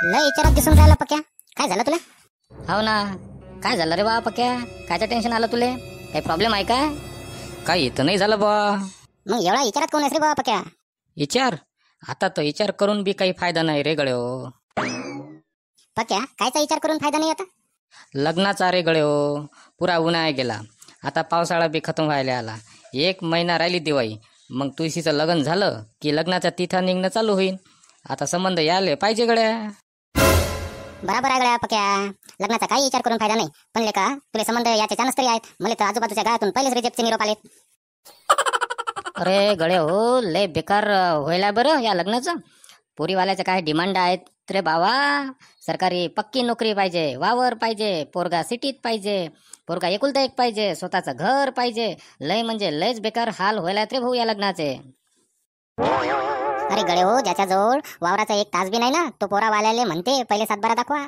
लय विचारात दिसून राहिला पक्या. काय झालं तुला? हो ना, काय झालं रे बा पक्या? कायचं टेन्शन आलं तुले? काही प्रॉब्लेम आहे का? काही इथं नाही झालं बा. मग एवढा विचारात कोण आहेस रे बाबा पक्या? विचार आता तर विचार करून बी काही फायदा नाही रे गड्यो. पक्या कायचा विचार करून फायदा नाही आता? लग्नाचा रे गड्यो. पुरा उन्हाळा गेला, आता पावसाळा बी खतम व्हायला आला. 1 महिना राहिली दिवाळी. मग तुळशीचं लग्न झालं की लग्नाचा तिथा निघणं चालू होईल. आता संबंध यायला पाहिजे गड्या. बराबर आहे गड्या पक्या. लग्नाचा काही विचार करून फायदा नाही. पण लेका तुले संबंध याचे चान्स तरी आहेत. मला तर आजूबाजूच्या गावातून पहिलेच रिजेक्टचे निरोप आलेत. अरे गड्या हो, लय बेकार व्हायला बरं या लग्नाचं. पोरीवाल्याचं काय डिमांड आहेत रे बाबा. सरकारी पक्की नोकरी पाहिजे, वावर पाहिजे, पोरगा सिटीत पाहिजे, पोरगा एकुलता एक पाहिजे, स्वतःचं घर पाहिजे. लय म्हणजे लयच बेकार हाल व्हायला रे भाऊ या लग्नाचे. अरे गडे हो, ज्याच्याजवळ वावराचा 1 तास बी नाही ना, तो पोरावाल्याले म्हणते पहिले 7-12 दाखवा,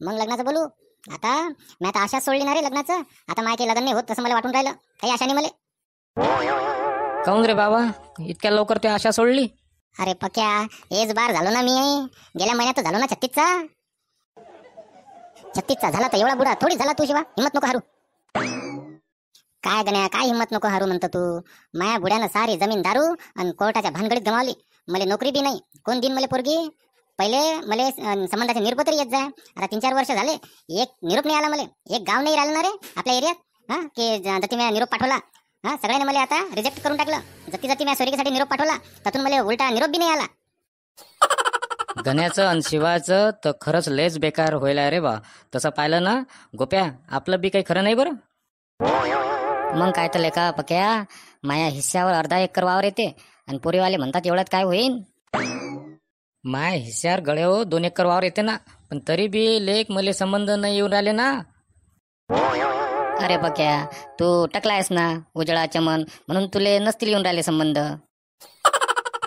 मग लग्नाचं बोलू. आता मी आता आशाच सोडली ना रे लग्नाचं. आता माझे लग्न नाही होत तसं मला वाटून राहिलं. काही आशा नाही मला. काऊन रे बाबा इतक्या लवकर ते आशा सोडली? अरे पक्या, एज बार झालो ना मी. गेल्या महिन्यात झालो ना 36चा झाला तर एवढा बुडा थोडी झाला तू. शिवा हिम्मत नको हारू. काय गण्या, काय हिम्मत नको हारू म्हणतो तू? माया बुड्यानं सारी जमीन दारू आणि कोर्टाच्या भानगडीत गमावली. मला नोकरी बी नाही. कोण दिन मला पोरगी? पहिले मला संबंधाचे निरोप तरी येत जाय. आता 3-4 वर्ष झाले एक निरोप नाही आला मला. एक गाव नाही राहिलं ना रे आपल्या एरियात. हा की जती मी निरोप पाठवला, हा सगळ्यांनी मला आता रिजेक्ट करून टाकलं. जती मी सोयरीसाठी निरोप पाठवला त्यातून मला उलटा निरोप बी नाही आला. गण्याचं आणि शिवाचं तर खरंच लयच बेकार व्हायला रे बा. तसं पाहिलं ना गोप्या, आपलं बी काही खरं नाही बरं. मग काय तर लेका पक्या, माया हिस्स्यावर अर्धा एकर वावर येते आणि पोरीवाले म्हणतात एवढ्यात काय होईल. माय हिस्यार गड्यो 2 एकर वावर येते ना, पण तरी बी लेख मले संबंध नाही येऊन राहिले ना. अरे पक्या, तू टकलायस ना उजळा चमन, म्हणून तुले नसतील येऊन राहिले संबंध.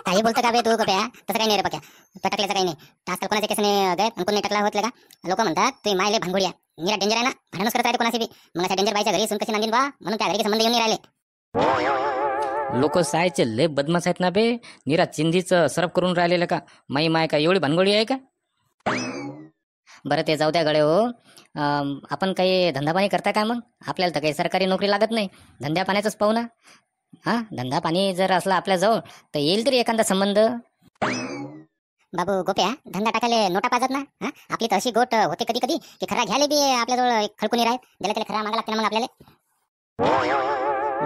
काही बोलतं का बे तू गप्या? तसं काही नाही रे पक्या. टकल्याचं काही नाही. आजकाल कोणाच्या केसाने गैर आणि कोणी टकला होतलं का? लोक म्हणतात ते मायले भांगोडिया निरा डेंजर आहे ना, भांडणच करत राहते कोणाशी बी. मग अशा डेंजर बाईच्या घरी सुन कशी नांदीन बा, म्हणून त्या घरी संबंध येऊन नाही राहिले. लोक सायचे लय बदमाश आहेत ना बे. निरा चिंधीचं सरप करून राहिलेलं का? माय का एवढी भानगोडी आहे का? बरं ते जाऊ द्या गडे हो. आपण काही धंदापाणी करता काय? मग आपल्याला तर काही सरकारी नोकरी लागत नाही. धंद्या पाण्याचंच पाहू ना. हा धंदा पाणी जर असला आपल्याजवळ तर येईल तरी एखादा संबंध. बाबू गोप्या, धंदा टाकायला नोटा पाजत ना. हा आपली तर अशी गोट होते कधी कधी की खरा घ्यायला बी आपल्याजवळ खडकुनी राहत. ज्याला त्याला खरा मागा लागते ना मग आपल्याला.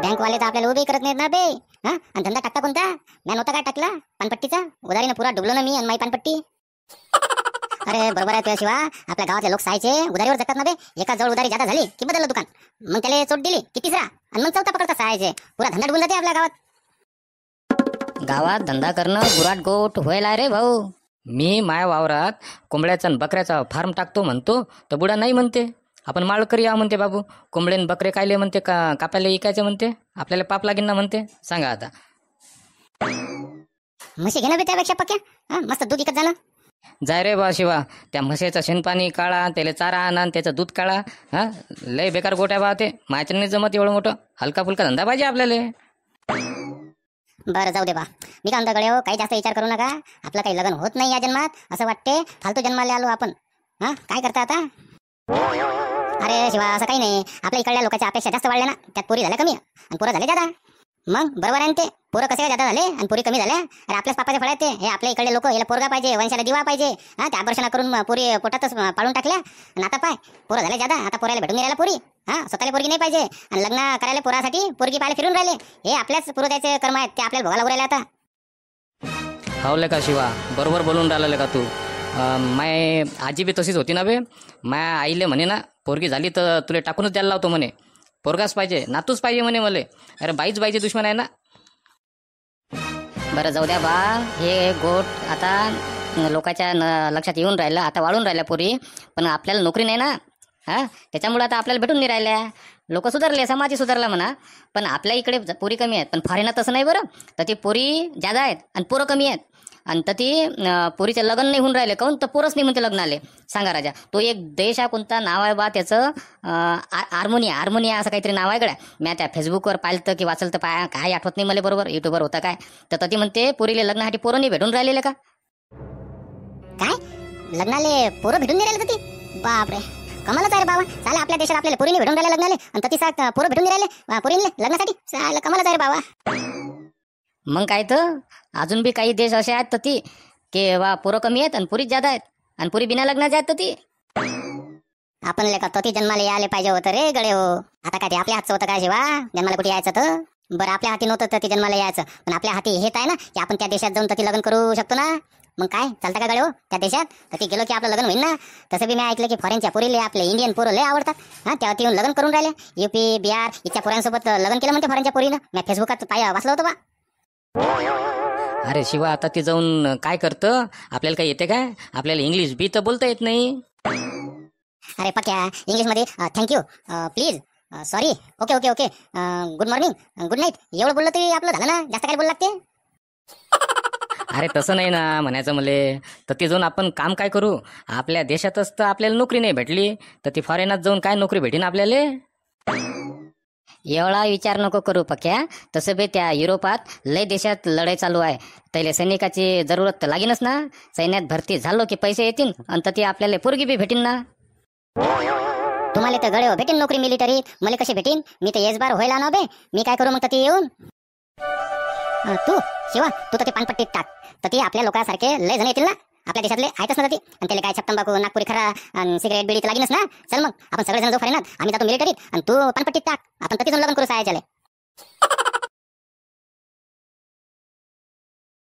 बँकवाले तर आपल्याला उभी करत नाहीत ना बे. हा आणि धंदा टाकता कोणता? मी नव्हता काय टाकला पानपट्टीचा? उधारीनं पुरा डुबलो ना मी आणि माई पानपट्टी. अरे बरोबर आहे तुझ्या शिवा. आपल्या गावातले लोक सायचे उधारीवर जगतात ना बे. एका जवळ उधारी जादा झाली की बदललं दुकान, मग त्याला चोट दिली की तिसरा आणि मग 4था पकडता सायचे. पुरा धंदा डुबून जाते आपल्या गावात. गावात धंदा करणं गुराट गोट व्हायला रे भाऊ. मी माया वावरात कोंबड्याचा आणि बकऱ्याचा फार्म टाकतो म्हणतो तर बुडा नाही म्हणते. आपण माळकरी या म्हणते बाबू. कोंबड्यान बकरे कायले म्हणते का कापायला इकायचे म्हणते? आपल्याला पाप लागेल ना म्हणते. सांगा आता. म्हशी घेणं बी त्यापेक्षा पक्या. हा मस्त दूध विकत जाणं. जाय रे बा शिवा, त्या म्हशीचं शेणपाणी काढा, त्याला चारा आणा, त्याचं दूध काढा. हा लय बेकार गोट्या बा ते. मायाच्या नाही जमत एवढं मोठं. हलका फुलका धंदा पाहिजे आपल्याला. बरं जाऊ दे बा. मी काय म्हणतो गड्या हो, काही जास्त विचार करू नका. आपलं काही लग्न होत नाही या जन्मात असं वाटते. फालतू जन्माला आलो आपण. हा काय करता आता? अरे शिवा असं काही नाही. आपल्या इकडल्या लोकांच्या अपेक्षा जास्त वाढल्या ना. त्यात पोरी झाल्या कमी आणि पोरं झाले जादा. मग बरोबर आहे ना ते. पोरं कसे काय जादा झाले आणि पोरी कमी झाल्या? अरे आपल्याच पापाचे फळ आहेत ते. हे आपल्या इकडले लोक याला पोरगा पाहिजे, वंशाला दिवा पाहिजे. हा त्या आकर्षणा करून पोरी पोटातच पाळून टाकल्या आणि आता पाय पोरं झाले जादा. आता पोराला भेटून राहिला पोरी. हा स्वतःला पोरगी नाही पाहिजे आणि लग्न करायला पोरासाठी पोरगी पाहायला फिरून राहिले. हे आपल्याच पूर्वजाचे कर्म आहेत, ते आपल्याला भोगायला उरायला आता. हावले का शिवा, बरोबर बोलून राहिलं का तू? माय आजी बी तशीच होती ना बे. माया आईले म्हणे ना पोरगी झाली तर तुला टाकूनच द्यायला लावतो म्हणे. पोरगाच पाहिजे, नातूच पाहिजे म्हणे मले. अरे बाईच बाईचे दुश्मन आहे ना. बरं जाऊ द्या बा. हे गोट आता लोकांच्या लक्षात येऊन राहिलं, आता वाढून राहिल्या पोरी. पण आपल्याला नोकरी नाही ना. हा त्याच्यामुळे आता आपल्याला भेटून नाही राहिल्या. लोक सुधारले, समाज सुधारला म्हणा. पण आपल्या इकडे पोरी कमी आहेत. पण फॉरेनात तसं नाही बरं. तर ती पोरी जादा आहेत आणि पोरं कमी आहेत. आणि तर ती पोरीचे लग्न नाही होऊन राहिले. काहून? तर पोरच नाही म्हणते लग्न आले. सांगा राजा. तो एक देश आहे, कोणता नाव आहे बा त्याचं? आर्मोनिया असं काहीतरी नाव आहे गड्या. मी त्या फेसबुकवर पाहिलं की वाचलं तर काय आठवत नाही मला बरोबर. युट्यूबवर होता काय तर ती म्हणते पोरीले लग्नासाठी पोरं नाही भेटून राहिलेले का? काय लग्नाले पोरं भेटून नाही राहिले तर ती बापरे कमालच आहे रे बाबा. चालेल आपल्या देशात आपल्याला पोरीने भेटून राहिले लग्नाले आणि तती सात पोरं भेटून नाही राहिले पोरींले लग्नासाठी. चालेल कमालच आहे रे बाबा. मग काय तर अजून बी काही देश असे आहेत तर ती की वा पोरं कमी आहेत आणि पुरीच जादा आहेत आणि पुरी बिना लग्नाचे आहेत तर ती. आपण लेखा तोती जन्माला यायला पाहिजे होतं रे गडे हो. आता काय ते आपल्या हातचं होतं काय शिवा जन्माला कुठे यायचं तर. बरं आपल्या हाती नव्हतं तर ते जन्माला यायचं पण आपल्या हाती हेच आहे ना की आपण त्या देशात जाऊन तर लग्न करू शकतो ना. मग काय चालतं का गडे हो त्या देशात तर ती गेलो की आपलं लग्न होईल ना. तसं बी मी ऐकलं की फॉरेनच्या पोरीले आपले इंडियन पोरं लय आवडतात. हा तेव्हा ती येऊन लग्न करून राहिले युपी बिहार इथच्या पोरांसोबत लग्न केलं म्हणते फॉरेनच्या पोरीनं. मी फेसबुकात वाचलं होतं बा. अरे शिवा आता ते जाऊन काय करतं आपल्याला काय येते काय आपल्याला इंग्लिश बी तर बोलता येत नाही. अरे पक्या इंग्लिशमध्ये thank you please sorry okay okay okay good morning good night एवढं बोललं तरी आपलं झालं ना. जास्त काय बोललं लागते. अरे तसं नाही ना म्हणायचं मले. तर ते जाऊन आपण काम काय करू आपल्या देशातच तर आपल्याला नोकरी नाही भेटली तर ती फॉरेनात जाऊन काय नोकरी भेटीन आपल्याला. एवढा विचार नको करू पक्या. तसं बी त्या युरोपात लय देशात लढाई चालू आहे त्याला सैनिकाची जरूरत तर लागेनच ना. सैन्यात भरती झालो की पैसे येतील आणि ती आपल्याला पोरगी बी भेटीन ना. तुम्हाला तर गडे भेटीन नोकरी मिलिटरी मला कशी भेटीन. मी तर येस बार व्हायला ना बे. मी काय करू मग ती येऊन तू शिवा तू तर ते पानपट्टीत टाक तर ती आपल्या लोकांसारखे लय जण येतील ना. आपल्या देशातले आहेतच ना ती आणि त्याला काय छप्पंबाकू नागपुरी खरा आणि सिगरेट बिडी तर लागेनच ना. चल मग आपण सगळेजण जो फरेनात आम्ही जातो मिलिटरीत आणि तू पानपट्टीत टाक आपण तरी लग्न करू सायाच्याले.